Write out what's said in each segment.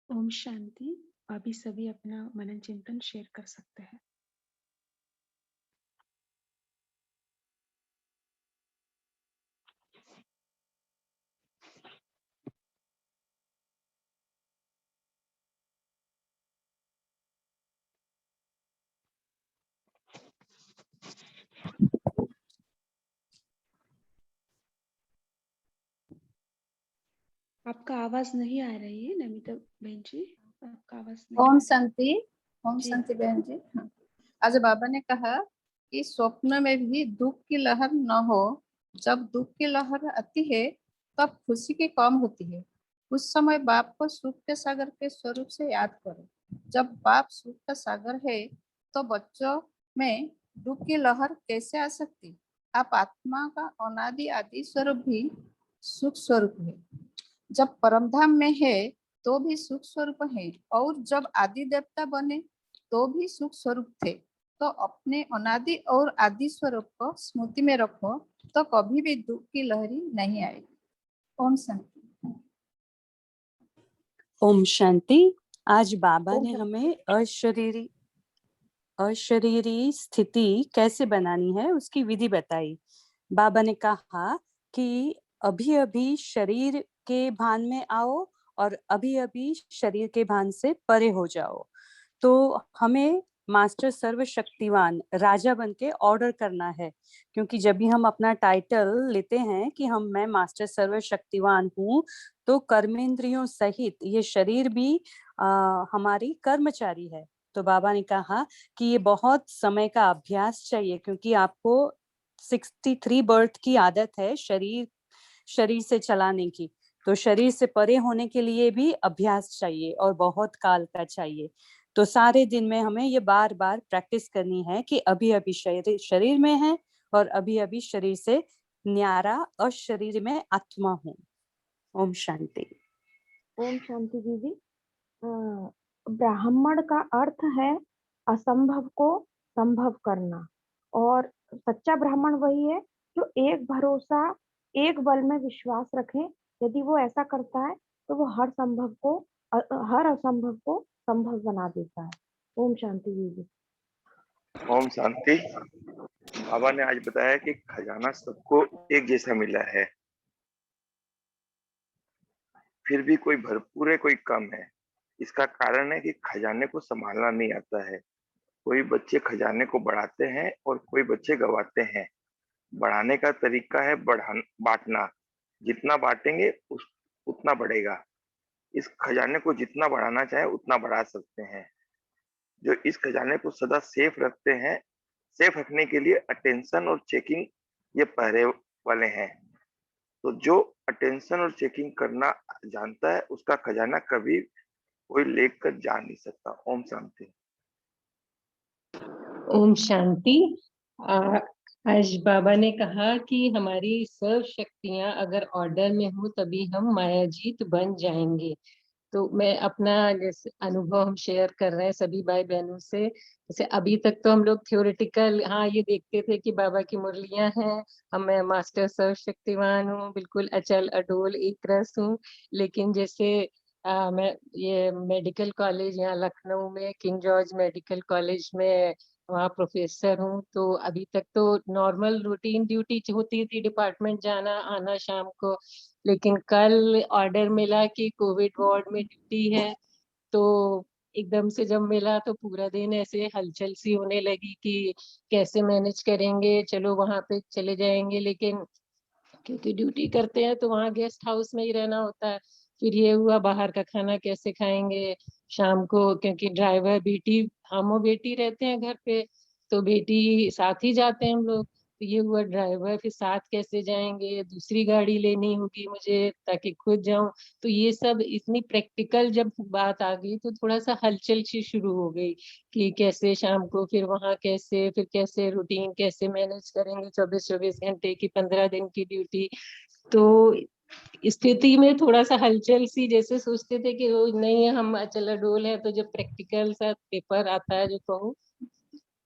ओम शांति। अभी सभी अपना मनन चिंतन शेयर कर सकते हैं। आपका आवाज नहीं आ रही है नमिता बहन जी, आपका आवाज नहीं ओम आ रही। शांति। ओम जी शांति बहन जी। हाँ। आज बाबा ने कहा कि स्वप्न में भी दुख की लहर न हो। जब दुख की लहर आती है तब खुशी की कम होती है। उस समय बाप को सुख के सागर के स्वरूप से याद करो। जब बाप सुख का सागर है तो बच्चों में दुख की लहर कैसे आ सकती। आप आत्मा का अनादि आदि स्वरूप भी सुख स्वरूप है। जब परमधाम में है तो भी सुख स्वरूप है, और जब आदि देवता बने तो भी सुख स्वरूप थे। तो अपने अनादि और आदि स्वरूप को स्मृति में रखो तो कभी भी दुख की लहरी नहीं आएगी। ओम शांति। ओम शांति। आज बाबा ओम ने शांति। हमें अशरीरी स्थिति कैसे बनानी है उसकी विधि बताई। बाबा ने कहा कि अभी अभी शरीर के भान में आओ और अभी अभी शरीर के भान से परे हो जाओ। तो हमें मास्टर सर्वशक्तिवान राजा बन के ऑर्डर करना है, क्योंकि जब भी हम अपना टाइटल लेते हैं कि मैं मास्टर सर्वशक्तिवान हूँ, तो कर्मेंद्रियों सहित ये शरीर भी हमारी कर्मचारी है। तो बाबा ने कहा कि ये बहुत समय का अभ्यास चाहिए, क्योंकि आपको 63 बर्थ की आदत है शरीर से चलाने की। तो शरीर से परे होने के लिए भी अभ्यास चाहिए और बहुत काल का चाहिए। तो सारे दिन में हमें ये बार बार प्रैक्टिस करनी है कि अभी अभी शरीर में है और अभी अभी शरीर से न्यारा और शरीर में आत्मा हूँ। ओम शांति। ओम शांति दीदी। ब्राह्मण का अर्थ है असंभव को संभव करना, और सच्चा ब्राह्मण वही है जो एक भरोसा, एक बल में विश्वास रखे। यदि वो ऐसा करता है तो वो हर असंभव को संभव बना देता है। ओम शांति दीदी। ओम शांति। बाबा ने आज बताया कि खजाना सबको एक जैसा मिला है, फिर भी कोई भरपूर है कोई कम है। इसका कारण है कि खजाने को संभालना नहीं आता है। कोई बच्चे खजाने को बढ़ाते हैं और कोई बच्चे गवाते हैं। बढ़ाने का तरीका है बांटना। जितना बांटेंगे उतना बढ़ेगा। इस खजाने को जितना बढ़ाना चाहे उतना बढ़ा सकते हैं। जो इस खजाने को सदा सेफ रखने के लिए अटेंशन और चेकिंग ये पहरे वाले हैं। तो जो अटेंशन और चेकिंग करना जानता है उसका खजाना कभी कोई लेकर जा नहीं सकता। ओम शांति। ओम शांति। आज बाबा ने कहा कि हमारी सब शक्तियां अगर ऑर्डर में हो तभी हम मायाजीत बन जाएंगे। तो मैं अपना जैसे अनुभव हम शेयर कर रहे हैं सभी भाई बहनों से। जैसे अभी तक तो हम लोग थ्योरेटिकल ये देखते थे कि बाबा की मुरलियां हैं, मैं मास्टर सर्वशक्तिवान हूँ, बिल्कुल अचल अडोल एक रस हूँ। लेकिन जैसे मैं ये मेडिकल कॉलेज यहाँ लखनऊ में किंग जॉर्ज मेडिकल कॉलेज में वहाँ प्रोफेसर हूँ। तो अभी तक तो नॉर्मल रूटीन ड्यूटी होती थी, डिपार्टमेंट जाना आना शाम को। लेकिन कल ऑर्डर मिला कि कोविड वार्ड में ड्यूटी है। तो एकदम से जब मिला तो पूरा दिन ऐसे हलचल सी होने लगी कि कैसे मैनेज करेंगे, चलो वहां पे चले जाएंगे। लेकिन क्योंकि ड्यूटी करते हैं तो वहाँ गेस्ट हाउस में ही रहना होता है। फिर ये हुआ बाहर का खाना कैसे खाएंगे शाम को, क्योंकि ड्राइवर बेटी, हम और बेटी रहते हैं घर पे, तो बेटी साथ ही जाते हैं हम लोग। तो ये हुआ ड्राइवर, फिर साथ कैसे जाएंगे, दूसरी गाड़ी लेनी होगी मुझे ताकि खुद जाऊं। तो ये सब इतनी प्रैक्टिकल जब बात आ गई तो थोड़ा सा हलचल सी शुरू हो गई कि कैसे शाम को फिर वहां कैसे, फिर कैसे रूटीन कैसे मैनेज करेंगे 24-24 घंटे की 15 दिन की ड्यूटी। तो स्थिति में थोड़ा सा हलचल सी, जैसे सोचते थे कि वो नहीं हम अचल अडोल है, तो जब प्रैक्टिकल सा पेपर आता है जो कहूँ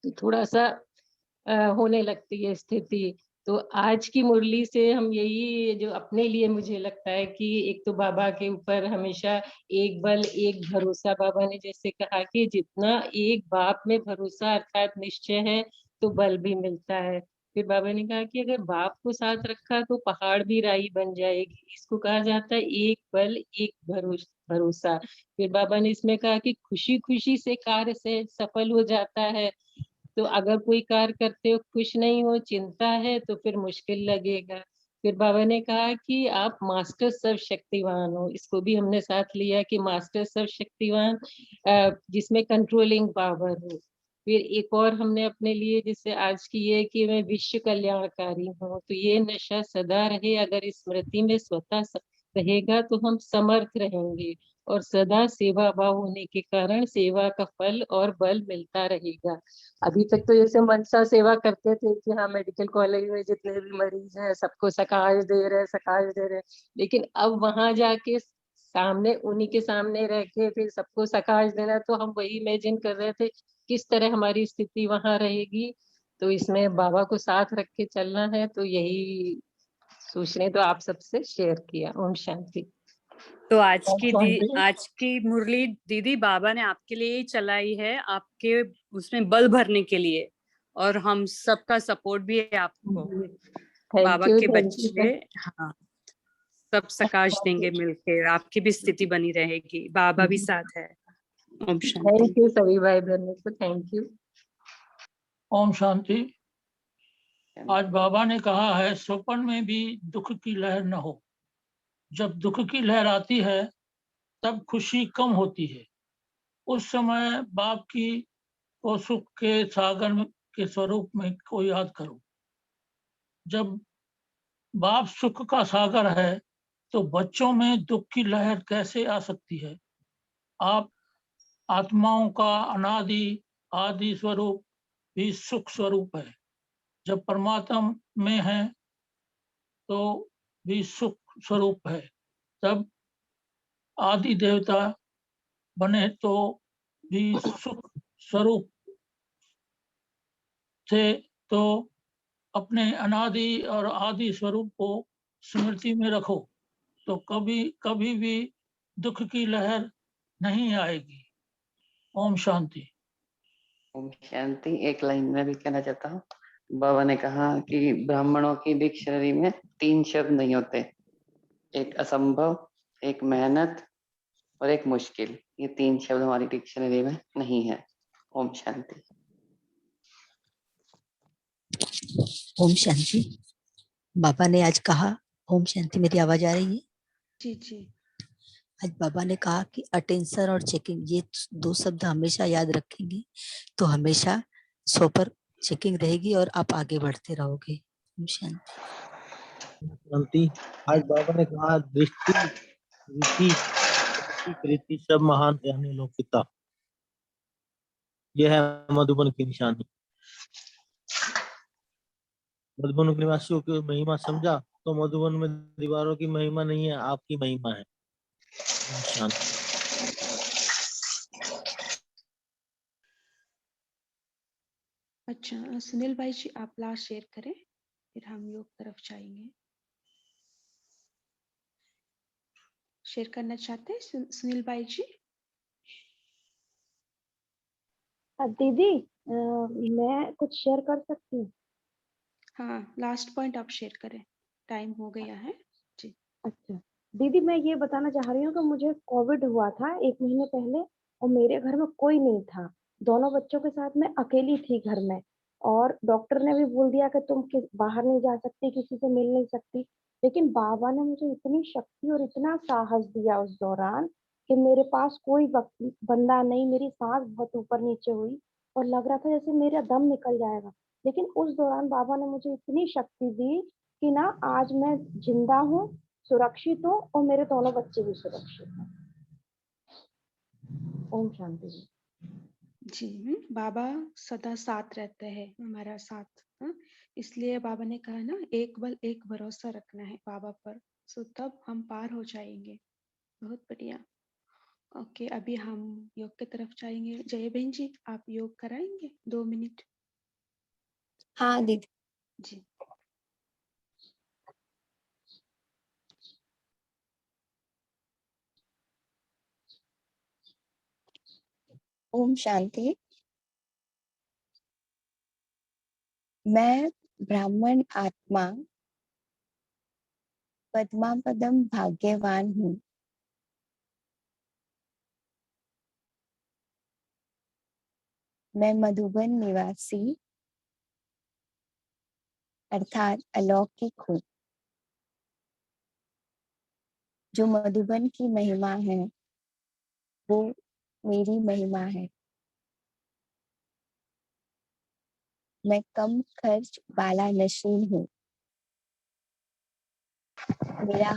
तो थोड़ा सा होने लगती है स्थिति। तो आज की मुरली से हम यही जो अपने लिए मुझे लगता है कि एक तो बाबा के ऊपर हमेशा एक बल एक भरोसा, बाबा ने जैसे कहा कि जितना एक बाप में भरोसा अर्थात निश्चय है तो बल भी मिलता है। फिर बाबा ने कहा कि अगर बाप को साथ रखा तो पहाड़ भी राई बन जाएगी। इसको कहा जाता है एक बल एक भरोसा। फिर बाबा ने इसमें कहा कि खुशी खुशी से कार्य से सफल हो जाता है। तो अगर कोई कार्य करते हो खुश नहीं हो, चिंता है, तो फिर मुश्किल लगेगा। फिर बाबा ने कहा कि आप मास्टर सर्वशक्तिवान हो, इसको भी हमने साथ लिया कि मास्टर सर्वशक्तिवान जिसमें कंट्रोलिंग पावर हो। फिर एक और हमने अपने लिए जैसे आज की ये कि मैं विश्व कल्याणकारी हूँ, तो ये नशा सदा रहे, अगर स्मृति में स्वतः रहेगा तो हम समर्थ रहेंगे और सदा सेवा भाव होने के कारण सेवा का फल और बल मिलता रहेगा। अभी तक तो जैसे मनसा सेवा करते थे कि हाँ मेडिकल कॉलेज में जितने भी मरीज हैं सबको सकाश दे रहे, सकाश दे रहे, लेकिन अब वहां जाके सामने उन्हीं के सामने रह के फिर सबको सकाश देना, तो हम वही इमेजिन कर रहे थे किस तरह हमारी स्थिति वहां रहेगी। तो इसमें बाबा को साथ रख के चलना है, तो यही सोचने तो आप सबसे शेयर किया। ओम शांति। तो शांति। आज की मुरली दीदी बाबा ने आपके लिए ही चलाई है, आपके उसमें बल भरने के लिए, और हम सबका सपोर्ट भी है आपको। बाबा के बच्चे, हाँ, सब सकाश देंगे मिलके, आपकी भी स्थिति बनी रहेगी, बाबा भी साथ है। ओम शांति। थैंक यू सभी भाई बहनों को, थैंक यू। ओम शांति। आज बाबा ने कहा है स्वप्न में भी दुख की लहर न हो। जब दुख की लहर आती है तब खुशी कम होती है। उस समय बाप की को सुख के सागर के स्वरूप में को याद करो। जब बाप सुख का सागर है तो बच्चों में दुख की लहर कैसे आ सकती है। आप आत्माओं का अनादि आदि स्वरूप भी सुख स्वरूप है। जब परमात्मा में है तो भी सुख स्वरूप है। तब आदि देवता बने तो भी सुख स्वरूप थे। तो अपने अनादि और आदि स्वरूप को स्मृति में रखो तो कभी कभी भी दुख की लहर नहीं आएगी। ओम शांति। ओम शांति। एक लाइन में भी कहना चाहता हूँ, बाबा ने कहा कि ब्राह्मणों की डिक्शनरी में 3 शब्द नहीं होते, एक असंभव, एक मेहनत और एक मुश्किल। ये 3 शब्द हमारी डिक्शनरी में नहीं है। ओम शांति। ओम शांति। बाबा ने आज कहा, ओम शांति, मेरी आवाज आ रही है? जी जी। आज बाबा ने कहा कि अटेंशन और चेकिंग, ये 2 शब्द हमेशा याद रखेंगे तो हमेशा 100 पर चेकिंग रहेगी और आप आगे बढ़ते रहोगे। ओम शांति। आज बाबा ने कहा दृष्टि रीति कृति सब महान कहने लो पिता। यह है मधुबन की निशानी। मधुबन के निवासियों की महिमा समझा तो मधुबन में दीवारों की महिमा नहीं है, आपकी महिमा है। शांति। अच्छा सुनील भाई जी, आप लास्ट शेयर करें, फिर हम योग तरफ जाएंगे। शेयर करना चाहते हैं सुनील भाई जी? दीदी मैं कुछ शेयर कर सकती हूँ? हाँ, लास्ट पॉइंट आप शेयर करें, टाइम हो गया है जी। अच्छा दीदी, मैं ये बताना चाह रही हूँ कि मुझे कोविड हुआ था 1 महीने पहले और मेरे घर में कोई नहीं था। दोनों बच्चों के साथ मैं अकेली थी घर में, और डॉक्टर ने भी बोल दिया कि तुम बाहर नहीं जा सकती, किसी से मिल नहीं सकती। लेकिन बाबा ने मुझे इतनी शक्ति और इतना साहस दिया उस दौरान कि मेरे पास कोई बंदा नहीं, मेरी सांस बहुत ऊपर नीचे हुई और लग रहा था जैसे मेरा दम निकल जाएगा। लेकिन उस दौरान बाबा ने मुझे इतनी शक्ति दी कि ना आज मैं जिंदा हूँ, सुरक्षित हूँ और मेरे दोनों बच्चे भी सुरक्षित हैं। ओम शांति जी। बाबा सदा साथ रहते हैं, हमारा साथ। इसलिए बाबा ने कहा ना, एक बल एक भरोसा रखना है बाबा पर, सो तब हम पार हो जाएंगे। बहुत बढ़िया। ओके, अभी हम योग की तरफ जाएंगे। जय बहन जी, आप योग कराएंगे 2 मिनट? हाँ दीदी। जी। ओम शांति। मैं ब्राह्मण आत्मा पद्मापदम भाग्यवान हूँ। मैं मधुबन निवासी अर्थात अलौकिक हूँ। जो मधुबन की महिमा है वो मेरी महिमा है। मैं कम खर्च वाला नशीन हूँ। मेरा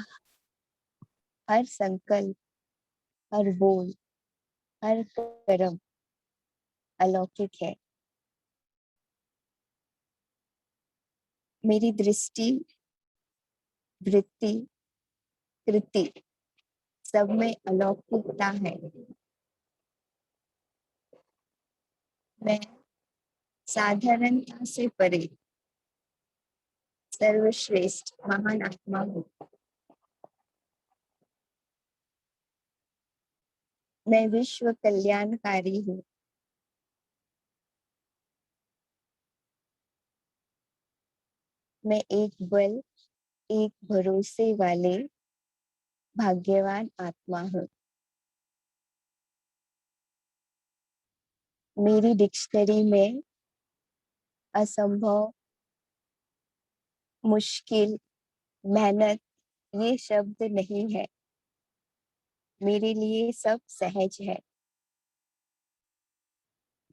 हर संकल्प, हर बोल, हर कर्म अलौकिक है। मेरी दृष्टि, वृत्ति, कृति सब में अलौकिकता है। मैं साधारणता से परे सर्वश्रेष्ठ महान आत्मा हूँ। मैं विश्व कल्याणकारी हूँ। मैं एक बल, एक भरोसे वाले भाग्यवान आत्मा हूँ। मेरी डिक्शनरी में असंभव, मुश्किल, मेहनत ये शब्द नहीं है। मेरे लिए सब सहज है।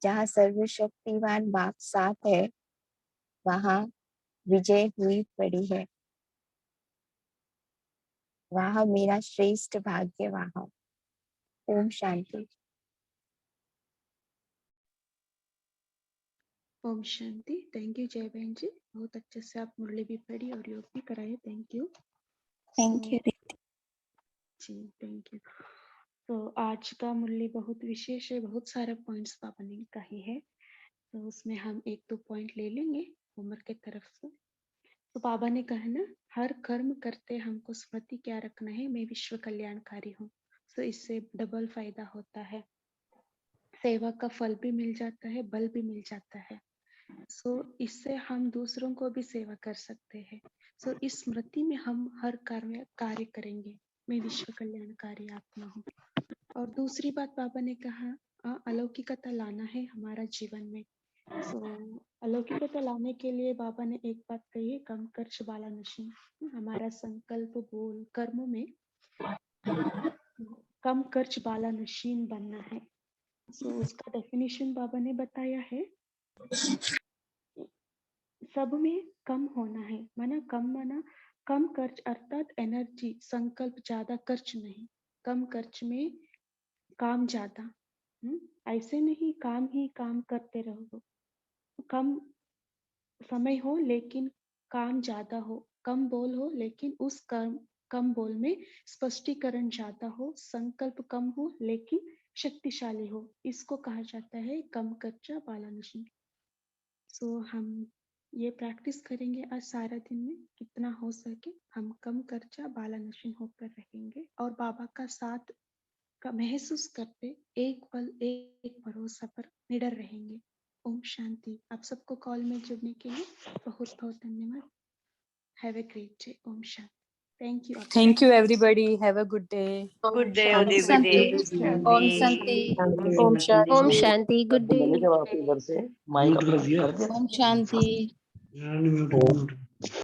जहाँ सर्वशक्तिवान बाप साथ है वहाँ विजय हुई पड़ी है। वहाँ मेरा श्रेष्ठ भाग्य वहाँ। ओम शांति। ओम शांति। थैंक यू जय बहन जी, बहुत अच्छे से आप मुरली भी पढ़ी और योग भी कराए। Thank you. Thank you. जी थैंक यू। तो आज का मुरली बहुत विशेष है, बहुत सारे पॉइंट्स पापा ने कहे हैं, तो उसमें हम एक दो पॉइंट ले लेंगे उमर के तरफ से। तो बाबा ने कहा ना, हर कर्म करते हमको स्मृति क्या रखना है, मैं विश्व कल्याणकारी हूँ। तो इससे डबल फायदा होता है, सेवा का फल भी मिल जाता है, बल भी मिल जाता है। सो इससे हम दूसरों को भी सेवा कर सकते हैं। सो इस स्मृति में हम हर कार्य करेंगे, मैं विश्व कल्याणकारी आत्मा हूँ। और दूसरी बात बाबा ने कहा, अलौकिकता लाना है हमारा जीवन में। सो अलौकिकता लाने के लिए बाबा ने एक बात कही है, कम खर्च वाला नशीन। हमारा संकल्प, बोल, कर्म में कम खर्च वाला नशीन बनना है। सो उसका डेफिनेशन बाबा ने बताया है, सब में कम होना है। माना कम खर्च अर्थात एनर्जी, संकल्प ज्यादा खर्च नहीं, कम खर्च में काम ज्यादा। ऐसे नहीं काम ही काम करते रहो, कम समय हो लेकिन काम ज्यादा हो, कम बोल हो लेकिन उस कम बोल में स्पष्टीकरण ज्यादा हो, संकल्प कम हो लेकिन शक्तिशाली हो। इसको कहा जाता है कम खर्चा वाला नशीन। सो हम ये प्रैक्टिस करेंगे आज सारा दिन में, कितना हो सके हम कम खर्चा बाला नशीन होकर रहेंगे और बाबा का साथ का महसूस करते एक पल एक भरोसा पर निडर रहेंगे। ओम शांति। आप सबको कॉल में जुड़ने के लिए बहुत बहुत धन्यवाद। Have a great day. ओम शांति। Thank you. Thank you, everybody. Have a good day. Good day, ओम everybody. शांति। ओम शांति। ओम शांति। ओम शांति। Good day. मैनेजर आपके घर से माइक अपना कर दे। ओम शांति। ओम